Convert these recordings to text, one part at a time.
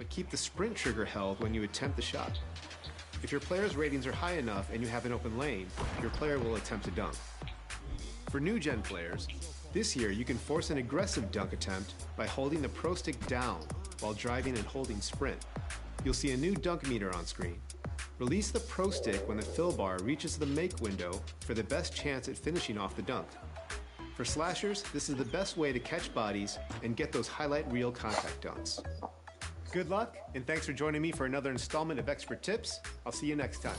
but keep the sprint trigger held when you attempt the shot. If your player's ratings are high enough and you have an open lane, your player will attempt to dunk. For new gen players, this year you can force an aggressive dunk attempt by holding the Pro Stick down while driving and holding sprint. You'll see a new dunk meter on screen. Release the Pro Stick when the fill bar reaches the make window for the best chance at finishing off the dunk. For slashers, this is the best way to catch bodies and get those highlight reel contact dunks. Good luck, and thanks for joining me for another installment of Expert Tips. I'll see you next time.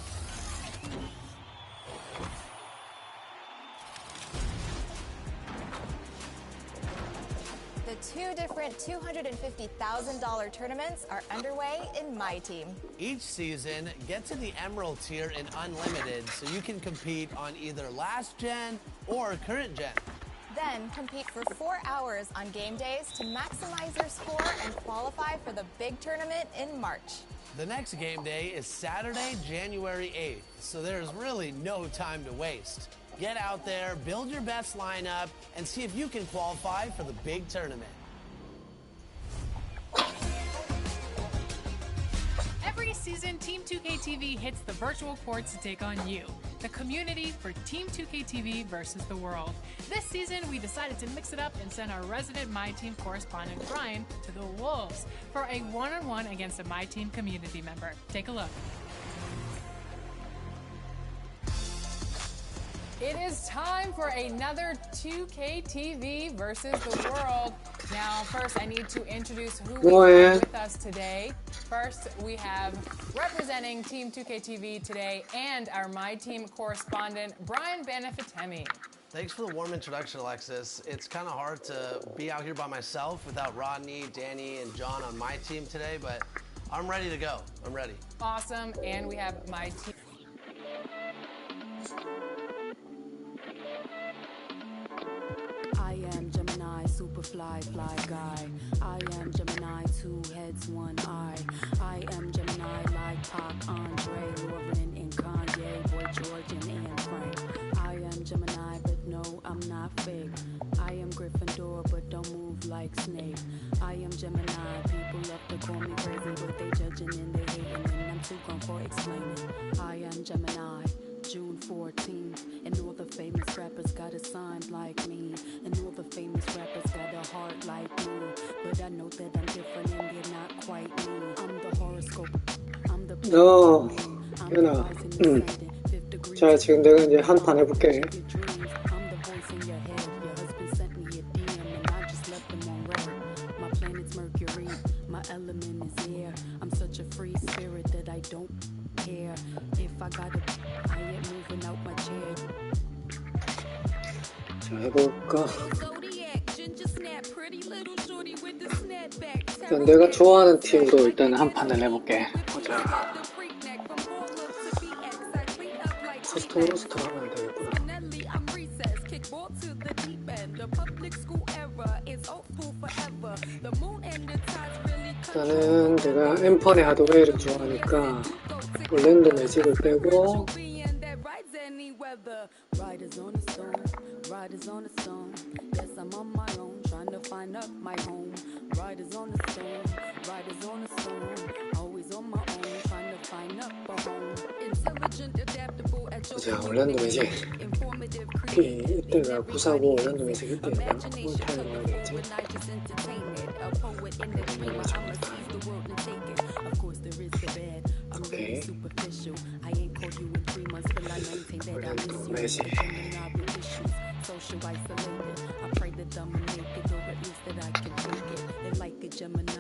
The two different $250,000 tournaments are underway in My Team. Each season, get to the Emerald tier in Unlimited so you can compete on either last gen or current gen. Then compete for 4 hours on game days to maximize your score and qualify for the big tournament in March. The next game day is Saturday, January 8th, so there's really no time to waste. Get out there, build your best lineup, and see if you can qualify for the big tournament. Every season, Team 2K TV hits the virtual courts to take on you, the community for Team 2K TV versus the world. This season, we decided to mix it up and send our resident My Team correspondent, Brian, to the Wolves for a one-on-one against a My Team community member. Take a look. It is time for another 2K TV versus the world. Now, first, I need to introduce who we have with us today. First, we have representing Team 2K TV today and our My Team correspondent, Brian Banafitemi. Thanks for the warm introduction, Alexis. It's kind of hard to be out here by myself without Rodney, Danny, and John on my team today, but I'm ready to go. I'm ready. Awesome. And we have My Team. I am Gemini, super fly guy. I am Gemini, 2 heads, 1 eye. I am Gemini, like Pac, Andre, Lauren, and Kanye, Boy George, and Anne Frank. I am Gemini, but no, I'm not fake. I am Gryffindor, but don't move like Snape. I am Gemini, people love to call me crazy, but they judging and they hating, and I'm too gone for explaining. I am Gemini, June 14th, and all the famous rappers got a sign like me, and all the famous rappers got a heart like me, but I know that I'm different and they're not quite me. I'm the horoscope, I'm the 현아, 자, 지금 내가 이제 한 판 해볼게. My planet's Mercury, my element is air. I'm such a free spirit that I don't care if I got it. I ain't moving out my chair. 자, 해볼까? 일단 내가 좋아하는 팀으로 일단 한 판을 해볼게. 보자. 커스텀 하면 되겠구나. 일단은 내가 엠펀의 하드웨이를 좋아하니까 올랜도 매직을 빼고 Riders on the stone, riders on the stone. Yes, I'm on my own, trying to find up my home. Riders on the stone, riders on the stone. Always on my own, trying to find up a home. Intelligent, adaptable, 자, 올랜도 매직. 이때가 949 올랜도 매직 이때가 올타임 하겠지. 오케이. 올랜도 매직. Social isolated. I pray that I'm naked, or at least that I can take it. And like a Gemini,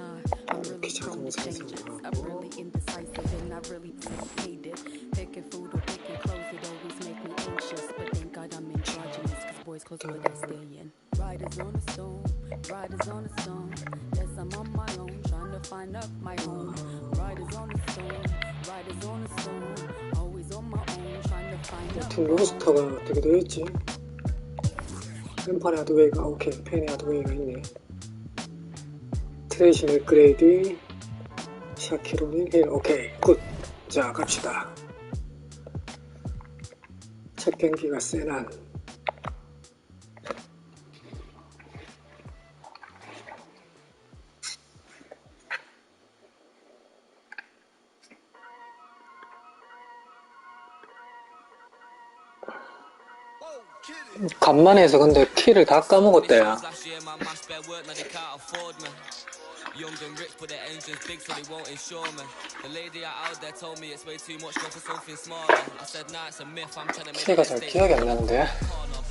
I'm really prone to changes. I'm really indecisive and I really hate it. Picking food or picking clothes, it always make me anxious. But thank God I'm androgynous, cause boys clothes where they stay in. Riders on the stone, riders on the stone. Yes, I'm on my own, trying to find up my home. Riders on the stone, riders on the stone. Always on my own, trying to find up. 팀 로스터가 어떻게 되어있지? 엠판의 하드웨이가 오케이, 펜의 하드웨이가 있네. 트레이시 맥그레이디, 샤키로닌 힐, 오케이, 굿. 자, 갑시다. 첫 경기가 세난. 간만에 해서 근데 키를 다 까먹었대. Young and rich, but their engine's big, so they won't insure me. The lady out there told me it's way too much go for something smaller. I said, nah, it's a myth. I'm trying to make 키가 잘 기억이 안 나는데.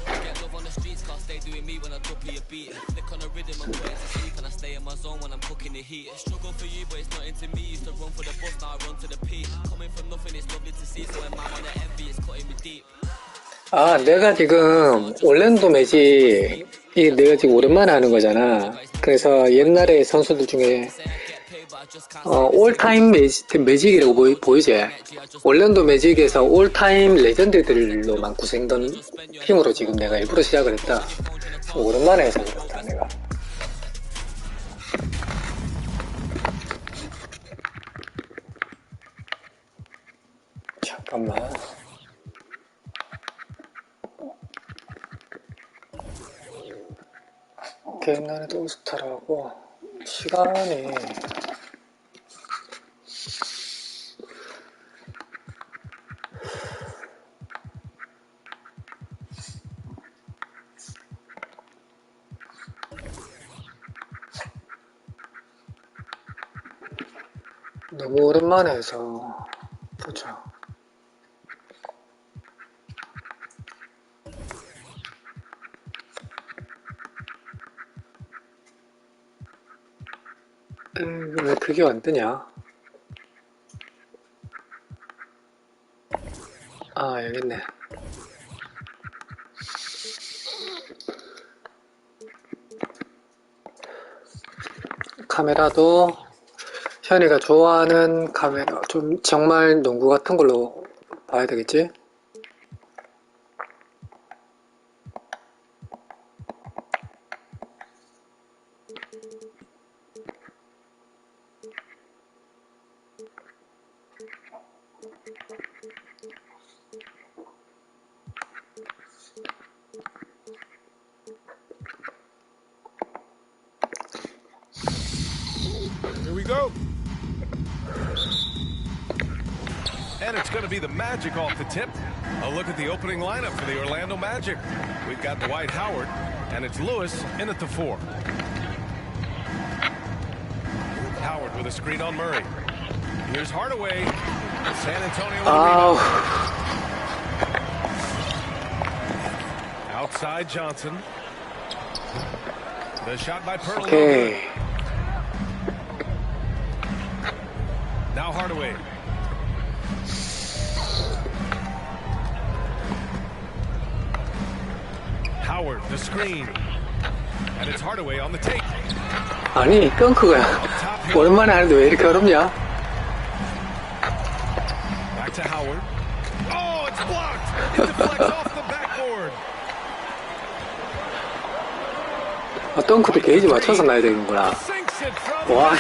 get love on the streets, can't stay doing me when I drop you a beat. Flick on the rhythm and put it to sleep, and I stay in my zone when I'm cooking the heat. Struggle for you, but it's not into me. Used to run for the bus, now I run to the peak. Coming from nothing, it's lovely to see. So when my man the envy is cutting me deep. 아, 내가 지금 올랜도 매직, 이 내가 지금 오랜만에 하는 거잖아. 그래서 옛날에 선수들 중에 올타임 매직이라고 보이지? 올랜도 매직에서 올타임 레전드들로만 구성된 팀으로 지금 내가 일부러 시작을 했다. 오랜만에 해서 그렇다, 내가. 잠깐만. 옛날에도 올스타라고 시간이 너무 오랜만에 해서 보자. 왜 그게 안 뜨냐? 아, 여기 있네. 카메라도 현이가 좋아하는 카메라, 좀 정말 농구 같은 걸로 봐야 되겠지? Here we go. And it's going to be the Magic off the tip. A look at the opening lineup for the Orlando Magic. We've got Dwight Howard, and it's Lewis in at the 4. Howard with a screen on Murray. Here's Hardaway. San Antonio with a rebound. Outside Johnson. The shot by Pirtle. Okay. Now Hardaway. Howard, the screen. And it's Hardaway on the take. 아니, 덩크가 오랜만에 하는데 왜 이렇게 어렵냐? Back to Howard. Oh, it's blocked. It deflects off the backboard. 덩크도 게이지 맞춰서 놔야 되는구나. Sinks it from 와.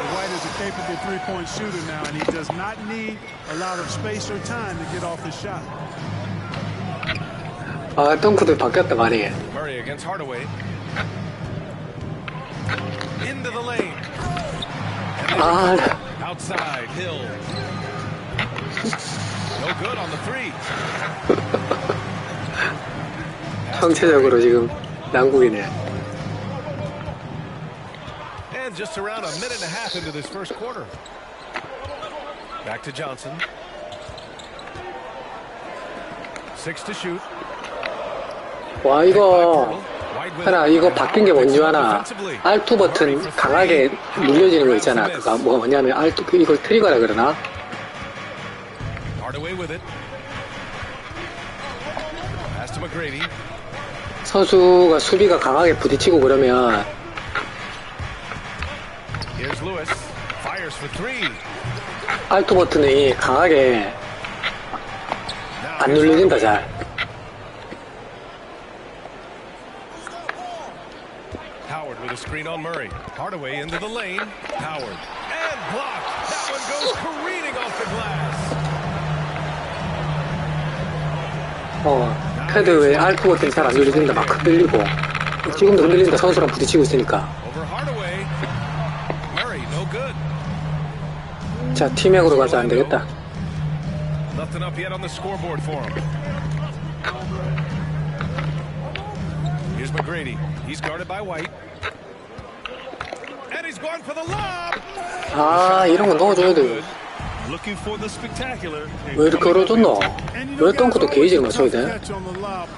White is a capable three-point shooter now, and he does not need a lot of space or time to get off the shot. 아, 덩크도 바뀌었다, 많이. Murray against Hardaway. Into the lane. 아, Outside, Hill. No good on the 3. 전체적으로 지금 난국이네. And just around a minute and a half into this first quarter. Back to Johnson. 6 to shoot. 와, 이거 하나 이거 바뀐 게 뭔지 아나? R2 버튼 강하게 눌려지는 거 있잖아. 그거 뭐냐면 R2 이걸 트리거라 그러나? Hardaway with it. Pass to McGrady. 선수가 수비가 강하게 부딪히고 그러면 Here's Lewis. Fires for 3. R2 버튼이 강하게 안 눌려진다 잘. Howard with a screen on Murray. Hardaway into the lane. Howard. And blocked. That one goes careening off the glass. 패드 왜 R2 버튼이 잘 안 눌려진다 막 흔들리고 지금도 흔들린다 선수랑 부딪히고 있으니까. Over Hardaway. Murray no good. 자 팀맥으로 가자 안 되겠다. Nothing up yet on the scoreboard for him. Here's McGrady. He's guarded by White. And he's going for the lob. 아, 이런 건 넣어줘야 돼. Looking for the spectacular. 왜 이렇게 어려워졌노? 왜 덩크도 게이지를 맞춰야 돼?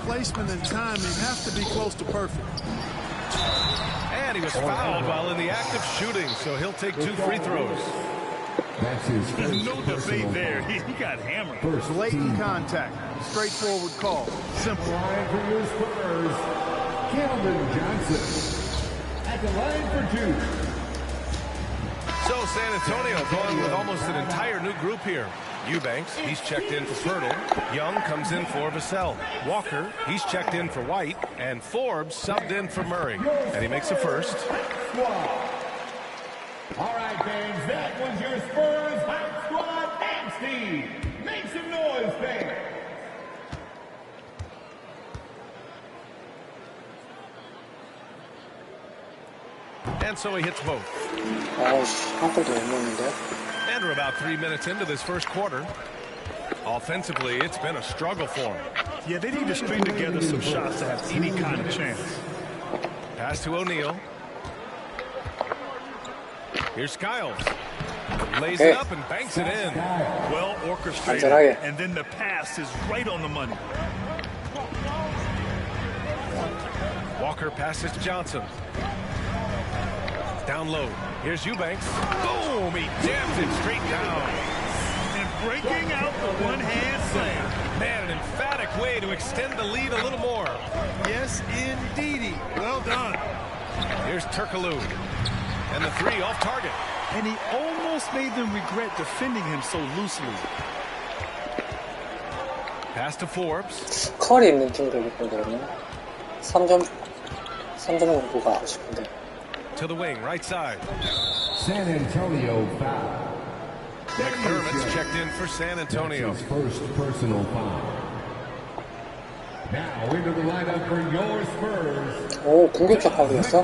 Placement and timing have to be close to perfect. And he was fouled while in the act of shooting, so he'll take 2 free throws. There's no debate there. He got hammered. Blatant contact. Straightforward call. Simple. For your Spurs, Keldon Johnson at the line for 2. So San Antonio going with almost an entire new group here. Eubanks, he's checked in for Fertile. Young comes in for Vassell. Walker, he's checked in for White. And Forbes subbed in for Murray. And he makes a first. All right, fans, that was your Spurs Hype Squad Amstein. Make some noise, fans. And so he hits both. And we're about 3 minutes into this first quarter. Offensively, it's been a struggle for him. Yeah, they need to string together some shots to have any kind of chance. Pass to O'Neal. Here's Skiles. Lays it up and banks it in. Well orchestrated. And then the pass is right on the money. Walker passes to Johnson. Down low. Here's Eubanks. Boom! He jams it straight down. And breaking out the one-hand slam. Man, an emphatic way to extend the lead a little more. Yes, indeedy. Well done. Here's Turkoglu. And the 3 off target. And he almost made them regret defending him so loosely. Pass to Forbes. 컬이 있는 팀으로 이길 거거든요. 3점 정도가 아쉽은데. To the wing, right side. San Antonio foul. McDermott's checked in for San Antonio. His first personal foul. Now into the lineup for your Spurs. 오, 공격적 파울이었어?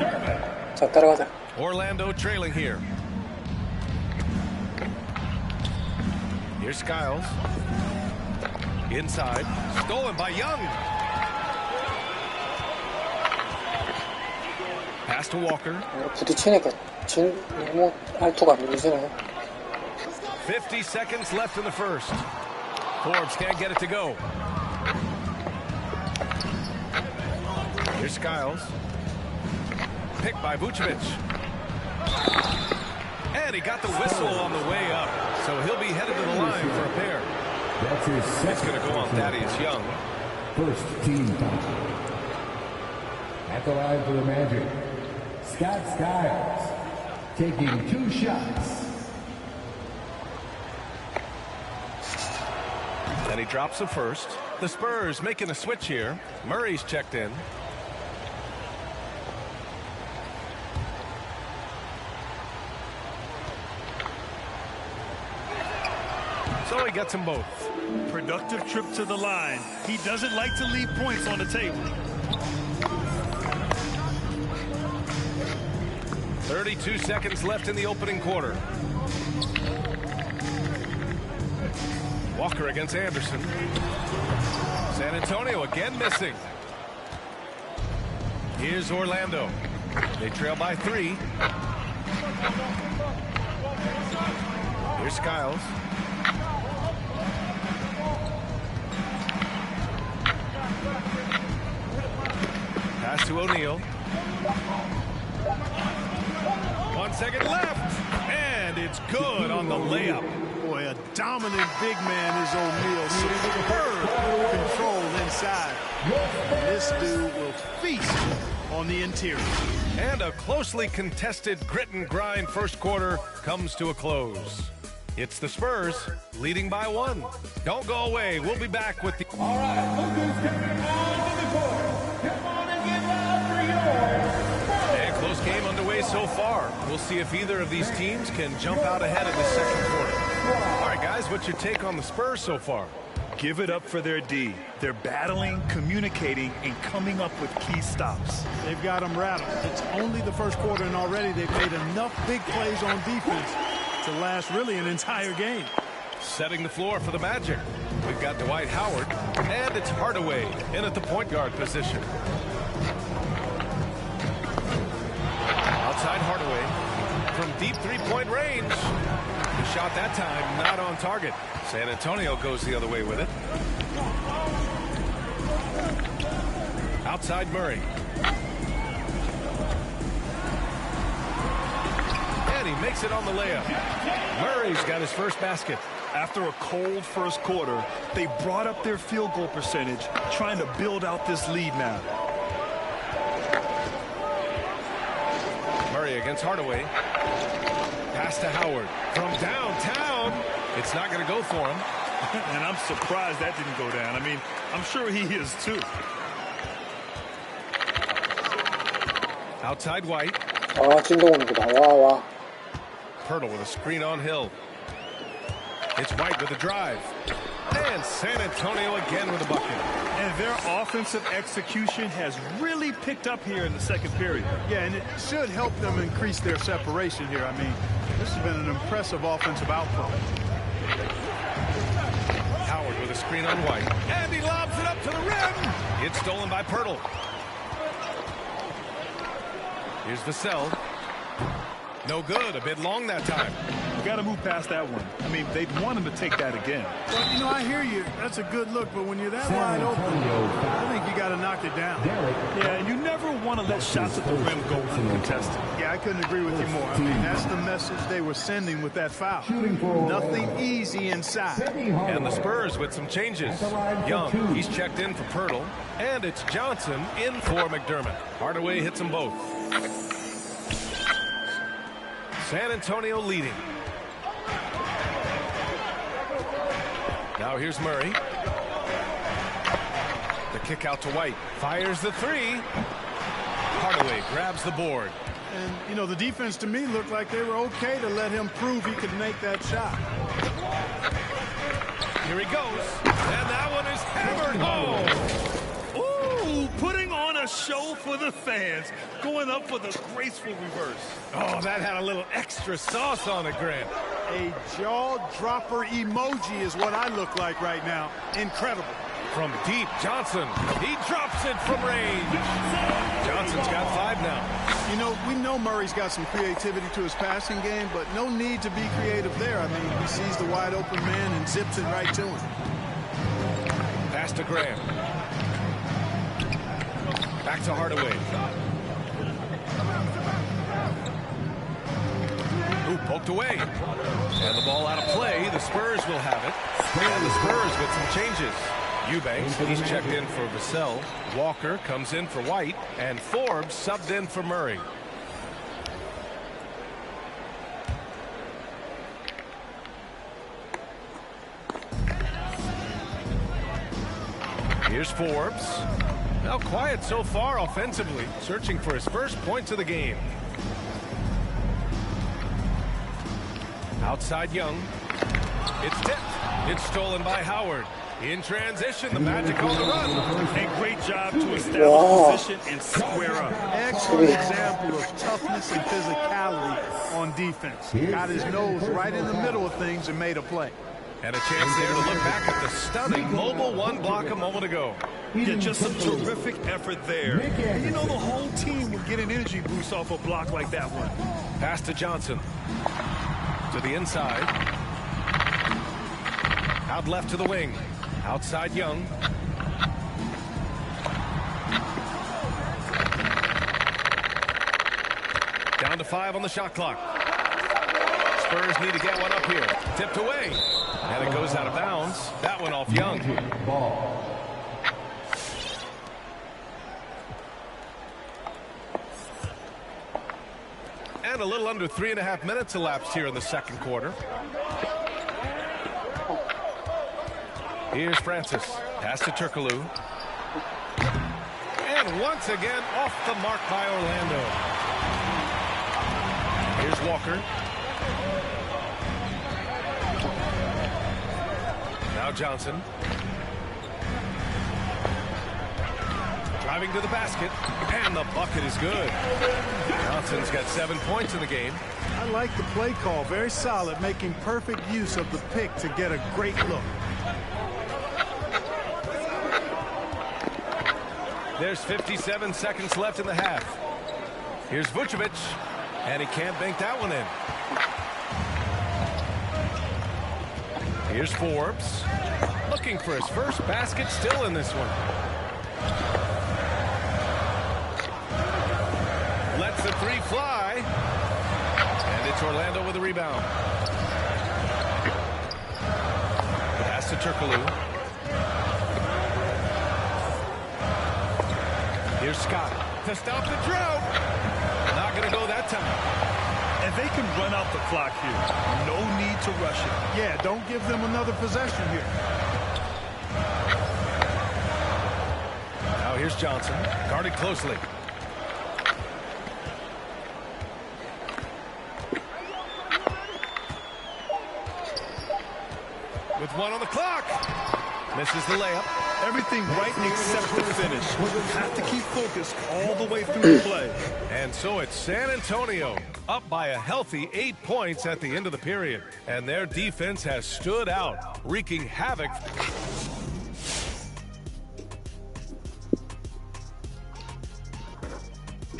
자, 따라가자. Orlando trailing here. Here's Skiles. Inside. Stolen by Young. Pass to Walker. 부딪히니까 너무 알토가 안 밀리잖아요. 50 seconds left in the first. Forbes can't get it to go. Here's Skiles. Picked by Vucevic. And he got the whistle on the way up. So he'll be headed to the line for a pair. That's his second. It's going to go on Thaddeus Young. First team foul. At the line for the Magic, Scott Skiles taking 2 shots. And he drops the first. The Spurs making a switch here. Murray's checked in. So he gets them both. Productive trip to the line. He doesn't like to leave points on the table. 32 seconds left in the opening quarter. Walker against Anderson. San Antonio again missing. Here's Orlando. They trail by 3. Here's Skiles. Pass to O'Neal. 1 second left. And it's good on the layup. Boy, a dominant big man is O'Neal. Superb control inside. This dude will feast on the interior. And a closely contested grit and grind first quarter comes to a close. It's the Spurs leading by 1. Don't go away. We'll be back with the... All right, look who's coming onto the court. Come on and get loud for yours. And close game underway so far. We'll see if either of these teams can jump out ahead in the second quarter. All right, guys, what's your take on the Spurs so far? Give it up for their D. They're battling, communicating, and coming up with key stops. They've got them rattled. It's only the first quarter, and already they've made enough big plays on defense to last really an entire game. Setting the floor for the Magic. We've got Dwight Howard, and it's Hardaway in at the point guard position. Outside Hardaway from deep three-point range. The shot that time not on target. San Antonio goes the other way with it. Outside Murray. And he makes it on the layup. Murray's got his first basket. After a cold first quarter, they brought up their field goal percentage, trying to build out this lead now. Murray against Hardaway. Pass to Howard from downtown. It's not going to go for him. And I'm surprised that didn't go down. I mean, I'm sure he is too. Outside White. 찐동 오는구나. 와. Pirtle with a screen on Hill. It's White with a drive. And San Antonio again with a bucket. And their offensive execution has really picked up here in the second period. Yeah, and it should help them increase their separation here. I mean, this has been an impressive offensive output. Howard with a screen on White. And he lobs it up to the rim. It's stolen by Pirtle. Here's Vassell. No good. A bit long that time. You got to move past that one. I mean, they'd want him to take that again. Well, you know, I hear you. That's a good look, but when you're that wide open, I think you got to knock it down. Yeah, and you never want to let shots at the rim go uncontested. Yeah, I couldn't agree with you more. I mean, that's the message they were sending with that foul. Nothing easy inside. And the Spurs with some changes. Young, he's checked in for Pirtle. And it's Johnson in for McDermott. Hardaway hits them both. San Antonio leading. Now here's Murray. The kick out to White. Fires the three. Hardaway grabs the board. And, you know, the defense to me looked like they were okay to let him prove he could make that shot. Here he goes. And that one is hammered home. Ooh, putting on a show for the fans. Going up with a graceful reverse. Oh, that had a little extra sauce on it, Grant. A jaw-dropper emoji is what I look like right now. Incredible. From deep, Johnson. He drops it from range. Johnson's got 5 now. You know, we know Murray's got some creativity to his passing game, but no need to be creative there. I mean, he sees the wide-open man and zips it right to him. Pass to Graham. Back to Hardaway. Ooh, poked away. And the ball out of play. The Spurs will have it. And the Spurs with some changes. Eubanks, he's checked in for Vassell. Walker comes in for White. And Forbes subbed in for Murray. Here's Forbes. Now quiet so far offensively, searching for his first points of the game. Outside Young. It's tipped. It's stolen by Howard. In transition, the Magic on the run. A great job to establish position and square up. Excellent example of toughness and physicality on defense. Got his nose right in the middle of things and made a play. And a chance there to look back at the stunning mobile one block a moment ago. Yeah, just some terrific effort there. And you know, the whole team will get an energy boost off a block like that one. Pass to Johnson. To the inside. Out left to the wing. Outside Young. Down to 5 on the shot clock. Spurs need to get one up here. Tipped away. And it goes out of bounds. That one off Young. And a little under 3.5 minutes elapsed here in the second quarter. Here's Francis. Pass to Turkoglu. And once again off the mark by Orlando. Here's Walker. Now Johnson. Driving to the basket. And the bucket is good. Johnson's got 7 points in the game. I like the play call. Very solid, making perfect use of the pick to get a great look. There's 57 seconds left in the half. Here's Vucevic. And he can't bank that one in. Here's Forbes. Looking for his first basket still in this one. Lets the three fly. And it's Orlando with a rebound. Pass to Turkoglu. Here's Scott to stop the drought. Not going to go that time. And they can run out the clock here. No need to rush it. Yeah, don't give them another possession here. Now here's Johnson, guarded closely. With one on the clock. Misses the layup. Everything right except the finish. Have to keep focused all the way through the play. And so it's San Antonio up by a healthy 8 points at the end of the period. And their defense has stood out, wreaking havoc.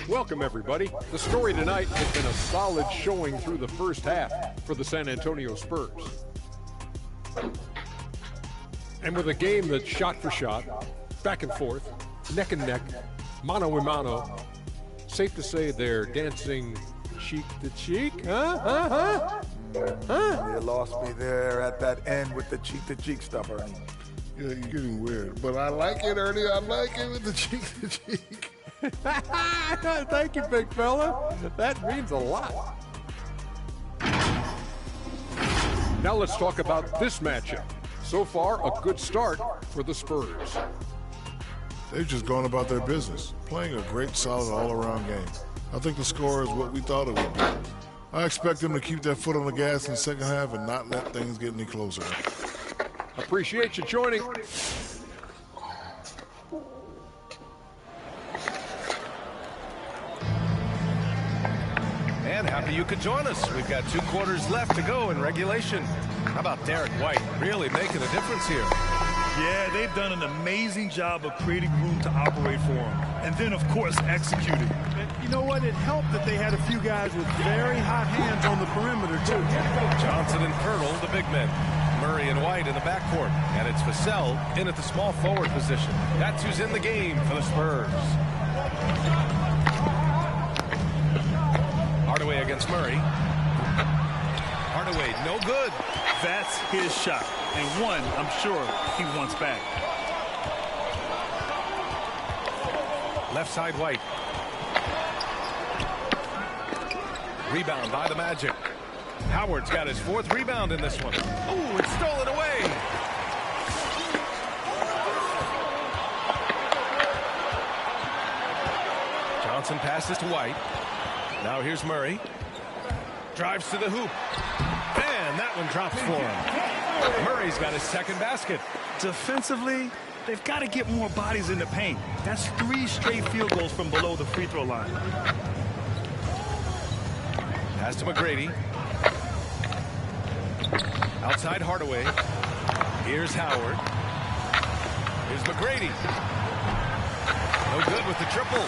Welcome, everybody. The story tonight has been a solid showing through the first half for the San Antonio Spurs. And with a game that's shot for shot, back and forth, neck and neck, mano a mano, safe to say they're dancing cheek to cheek, huh? You lost me there at that end with the cheek-to-cheek stuff, Ernie. Yeah, you're getting weird. But I like it, Ernie. I like it with the cheek-to-cheek. Thank you, big fella. That means a lot. Now let's talk about this matchup. So far, a good start for the Spurs. They've just gone about their business, playing a great, solid, all-around game. I think the score is what we thought it would be. I expect them to keep their foot on the gas in the second half and not let things get any closer. Appreciate you joining. And happy you could join us. We've got 2 quarters left to go in regulation. How about Derek White really making a difference here? Yeah, they've done an amazing job of creating room to operate for him. And then, of course, executing. And you know what? It helped that they had a few guys with very hot hands on the perimeter, too. Johnson and Pirtle, the big men. Murray and White in the backcourt. And it's Vassell in at the small forward position. That's who's in the game for the Spurs. Hardaway against Murray. Hardaway, no good. That's his shot. And one, I'm sure, he wants back. Left side, White. Rebound by the Magic. Howard's got his 4th rebound in this one. Ooh, it's stolen away. Johnson passes to White. Now here's Murray. Drives to the hoop. And that one drops for him. Murray's got his 2nd basket. Defensively, they've got to get more bodies in the paint. That's 3 straight field goals from below the free throw line. Pass to McGrady. Outside Hardaway. Here's Howard. Here's McGrady. No good with the triple.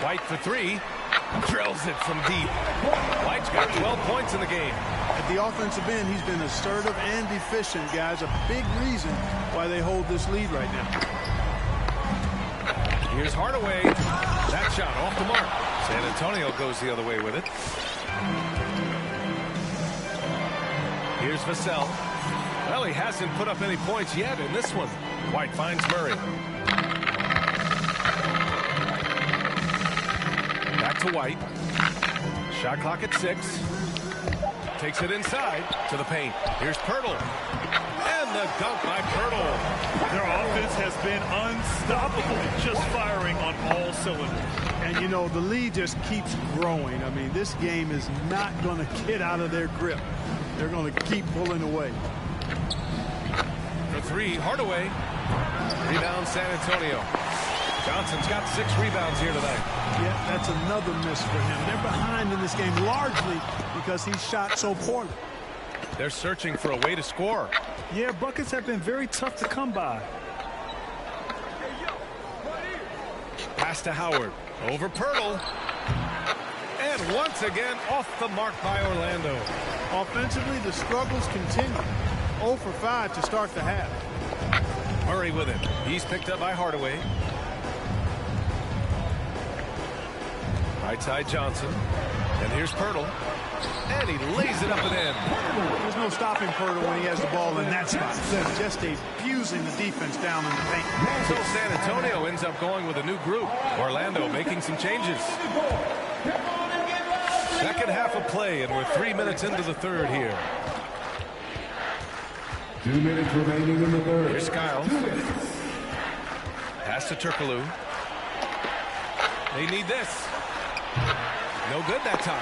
White for 3. Drills it from deep. White's got 12 points in the game. At the offensive end, he's been assertive and efficient, guys. A big reason why they hold this lead right now. Here's Hardaway. That shot off the mark. San Antonio goes the other way with it. Here's Vassell. Well, he hasn't put up any points yet in this one. White finds Murray. Back to White. Shot clock at 6. Takes it inside to the paint. Here's Pirtle. And the dunk by Pirtle. Their offense has been unstoppable, just firing on all cylinders. And, you know, the lead just keeps growing. I mean, this game is not going to get out of their grip. They're going to keep pulling away. For 3, Hardaway. Rebound San Antonio. Johnson's got 6 rebounds here tonight. Yeah, that's another miss for him. They're behind in this game largely because he shot so poorly. They're searching for a way to score. Yeah, buckets have been very tough to come by. Pass to Howard. Over Pirtle. And once again, off the mark by Orlando. Offensively, the struggles continue. 0 for 5 to start the half. Murray with it. He's picked up by Hardaway. Right side Johnson. And here's Pirtle. And he lays it up and in. There's no stopping Pirtle when he has the ball in that spot. Just abusing the defense down in the paint. So San Antonio ends up going with a new group. Orlando making some changes. Second half of play, and we're 3 minutes into the third here. 2 minutes remaining in the third. Here's Skiles. Pass to Turkoglu. They need this. No good that time.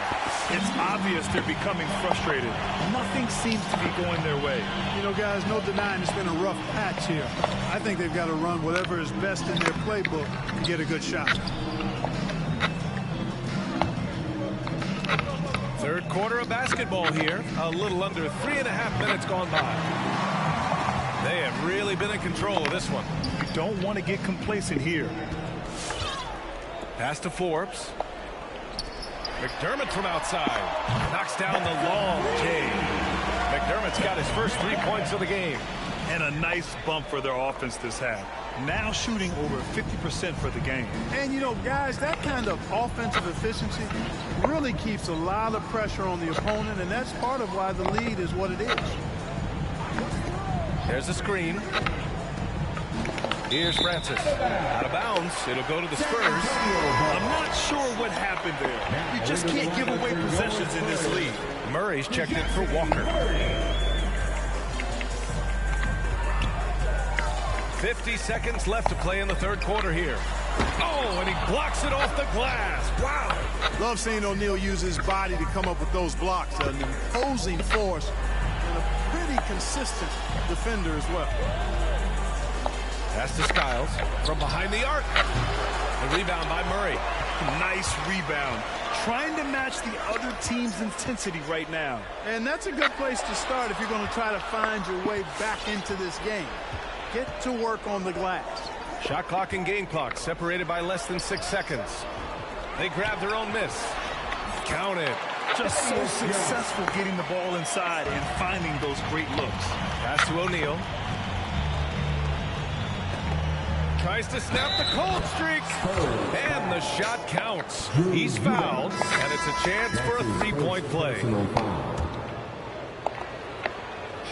It's obvious they're becoming frustrated. Nothing seems to be going their way. You know, guys, no denying it's been a rough patch here. I think they've got to run whatever is best in their playbook to get a good shot. Third quarter of basketball here. A little under 3.5 minutes gone by. They have really been in control of this one. You don't want to get complacent here. Pass to Forbes. McDermott from outside. Knocks down the long J. McDermott's got his first 3 points of the game. And a nice bump for their offense this half. Now shooting over 50% for the game. And, you know, guys, that kind of offensive efficiency really keeps a lot of pressure on the opponent, and that's part of why the lead is what it is. There's a screen. Here's Francis. Out of bounds. It'll go to the Spurs. I'm not sure what happened there. You just can't give away possessions in this league. Murray's checked in for Walker. 50 seconds left to play in the third quarter here. Oh, and he blocks it off the glass. Wow. Love seeing O'Neal use his body to come up with those blocks. An imposing force and a pretty consistent defender as well. Pass to Skiles from behind the arc. The rebound by Murray. Nice rebound. Trying to match the other team's intensity right now. And that's a good place to start if you're going to try to find your way back into this game. Get to work on the glass. Shot clock and game clock separated by less than 6 seconds. They grab their own miss. Count it. Just so successful getting the ball inside and finding those great looks. Pass to O'Neal. Tries to snap the cold streak. And the shot counts. He's fouled, and it's a chance for a 3-point play.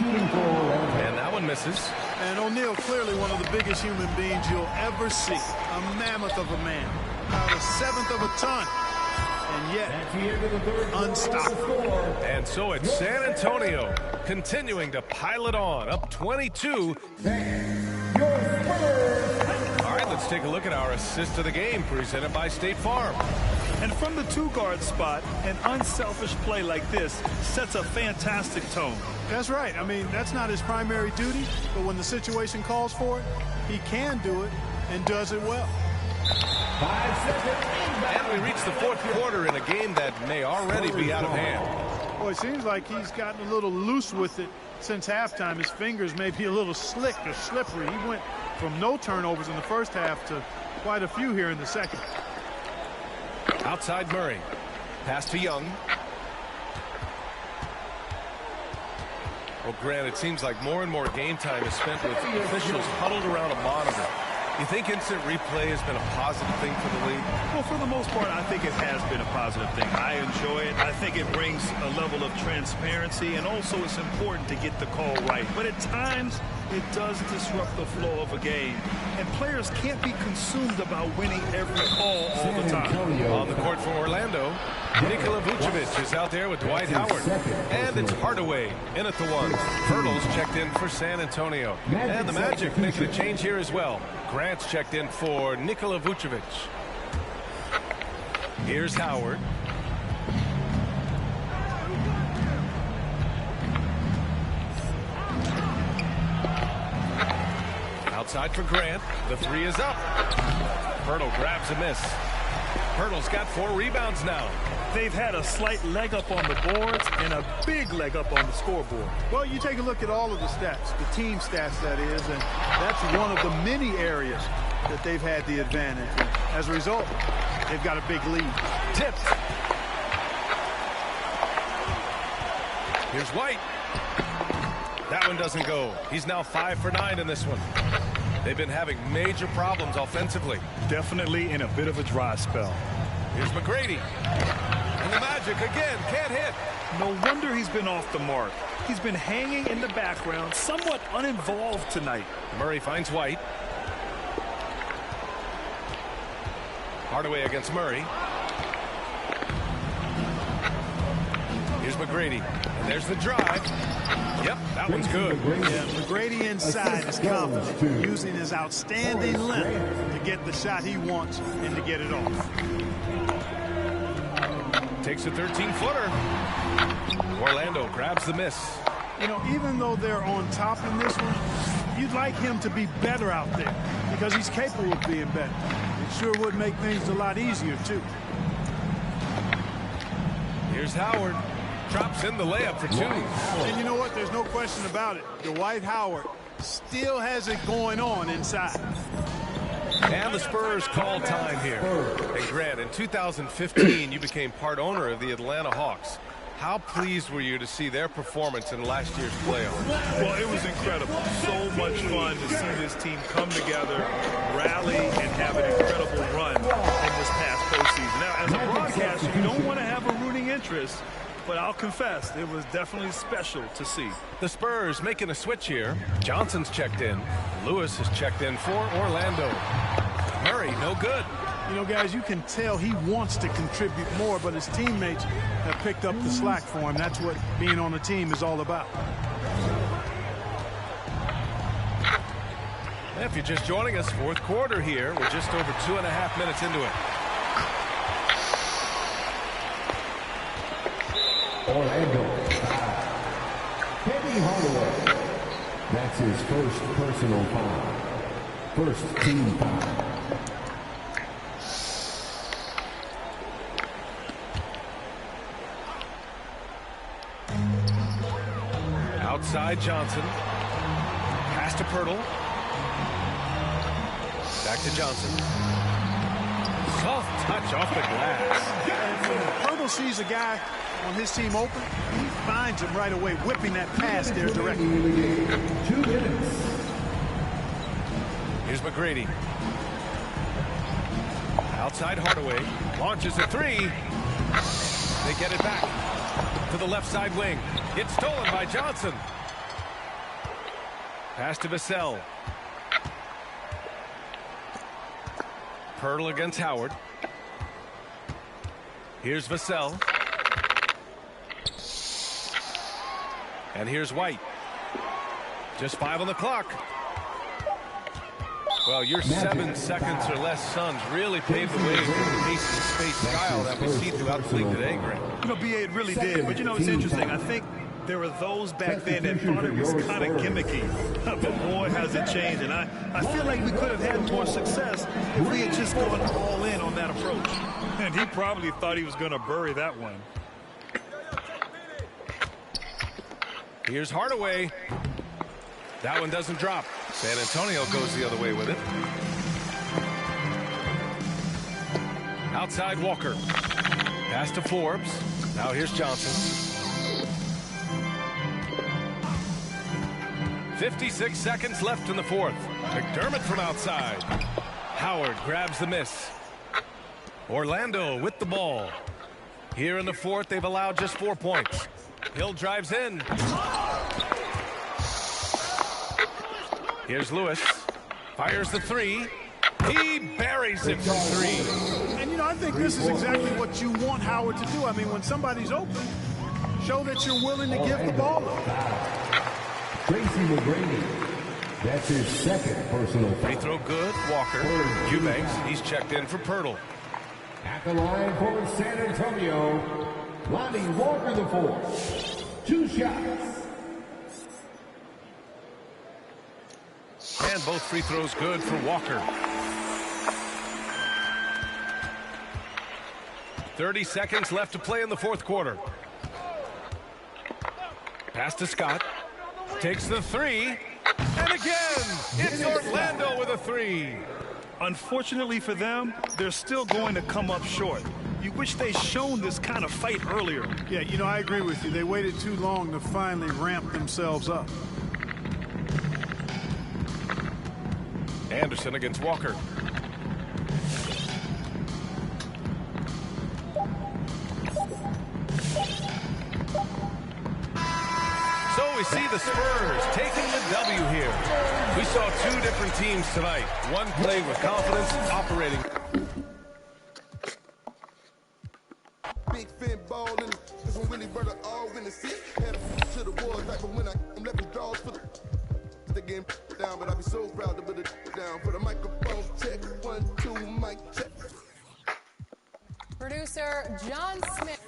And that one misses. And O'Neal clearly one of the biggest human beings you'll ever see. A mammoth of a man. About a 1/7 of a ton. And yet, unstoppable. And so it's San Antonio continuing to pile it on. Up 22. All right, let's take a look at our assist of the game presented by State Farm. And from the 2-guard spot, an unselfish play like this sets a fantastic tone. That's right. I mean, that's not his primary duty, but when the situation calls for it, he can do it and does it well. 5 seconds. And we reach the fourth quarter in a game that may already be out of hand. Boy, it seems like he's gotten a little loose with it since halftime. His fingers may be a little slick or slippery. He went from no turnovers in the first half to quite a few here in the second. Outside Murray. Pass to Young. Well, Grant, it seems like more and more game time is spent with officials huddled around a monitor. You think instant replay has been a positive thing for the league? Well, for the most part, I think it has been a positive thing. I enjoy it. I think it brings a level of transparency, and also it's important to get the call right. But at times, it does disrupt the flow of a game, and players can't be consumed about winning every call all the time. On the court for Orlando, Nikola Vucevic is out there with Dwight Howard. And it's Hardaway in at the one. Pirtle's checked in for San Antonio. And the Magic making a change here as well. Grant's checked in for Nikola Vucevic. Here's Howard. Outside for Grant. The three is up. Pirtle grabs a miss. Pirtle's got 4 rebounds now. They've had a slight leg up on the boards and a big leg up on the scoreboard. Well, you take a look at all of the stats, the team stats that is, and that's one of the many areas that they've had the advantage. And as a result, they've got a big lead. Tipped. Here's White. That one doesn't go. He's now 5 for 9 in this one. They've been having major problems offensively. Definitely in a bit of a dry spell. Here's McGrady. And the Magic again can't hit. No wonder he's been off the mark. He's been hanging in the background, somewhat uninvolved tonight. Murray finds White. Hardaway against Murray. Here's McGrady. And there's the drive. Yep, that one's good. Yeah, McGrady inside is confident, using his outstanding length to get the shot he wants and to get it off. Takes a 13-footer. Orlando grabs the miss. You know, even though they're on top in this one, you'd like him to be better out there because he's capable of being better. It sure would make things a lot easier, too. Here's Howard. Drops in the layup for 2. And you know what? There's no question about it. Dwight Howard still has it going on inside. And the Spurs call time here. And Grant, in 2015, you became part owner of the Atlanta Hawks. How pleased were you to see their performance in last year's playoffs? Well, it was incredible. So much fun to see this team come together, rally, and have an incredible run in this past postseason. Now, as a broadcaster, you don't want to have a rooting interest, but I'll confess, it was definitely special to see. The Spurs making a switch here. Johnson's checked in. Lewis is checked in for Orlando. Murray, no good. You know, guys, you can tell he wants to contribute more, but his teammates have picked up the slack for him. That's what being on a team is all about. If you're just joining us, fourth quarter here. We're just over 2.5 minutes into it. Orlando. Penny Hardaway. That's his first personal foul. First team foul. Outside Johnson. Pass to Pirtle. Back to Johnson. Soft touch off the glass. Pirtle sees a guy on his team open, he finds him right away, whipping that pass there directly. 2 minutes. Here's McGrady. Outside Hardaway. Launches a 3. They get it back to the left side wing. It's stolen by Johnson. Pass to Vassell. Pirtle against Howard. Here's Vassell. And here's White. Just 5 on the clock. Well, your 7 seconds or less Suns really paved the way for the pace and space style that we see throughout the league today, Grant. You know, B.A., it really did. But, you know, it's interesting. I think there were those back then that thought it was kind of gimmicky. But, boy, has it changed. And I feel like we could have had more success if we had just gone all in on that approach. And he probably thought he was going to bury that one. Here's Hardaway. That one doesn't drop. San Antonio goes the other way with it. Outside Walker. Pass to Forbes. Now here's Johnson. 56 seconds left in the fourth. McDermott from outside. Howard grabs the miss. Orlando with the ball. Here in the fourth, they've allowed just 4 points. Hill drives in. Here's Lewis. Fires the 3. He buries it from 3. And, you know, I think this is exactly what you want Howard to do. I mean, when somebody's open, show that you're willing to give the ball up. Tracy McGrady. That's his second personal foul. Free throw good. Walker. Eubanks. He's checked in for Pirtle. At the line for San Antonio, Lonnie Walker the fourth. 2 shots. And both free throws good for Walker. 30 seconds left to play in the fourth quarter. Pass to Scott. Takes the 3. And again, it's Orlando with a 3. Unfortunately for them, they're still going to come up short. You wish they'd shown this kind of fight earlier. Yeah, you know, I agree with you. They waited too long to finally ramp themselves up. Anderson against Walker. So we see the Spurs taking the W here. We saw two different teams tonight. One played with confidence, operating. Big fin ballin', this one really brother all in the seat. Had a to the wall type of when I'm left draws for the game down, but I be so proud to put it down. For the microphone check, 1, 2, mic check. Producer John Smith.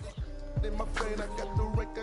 In my brain, I got the right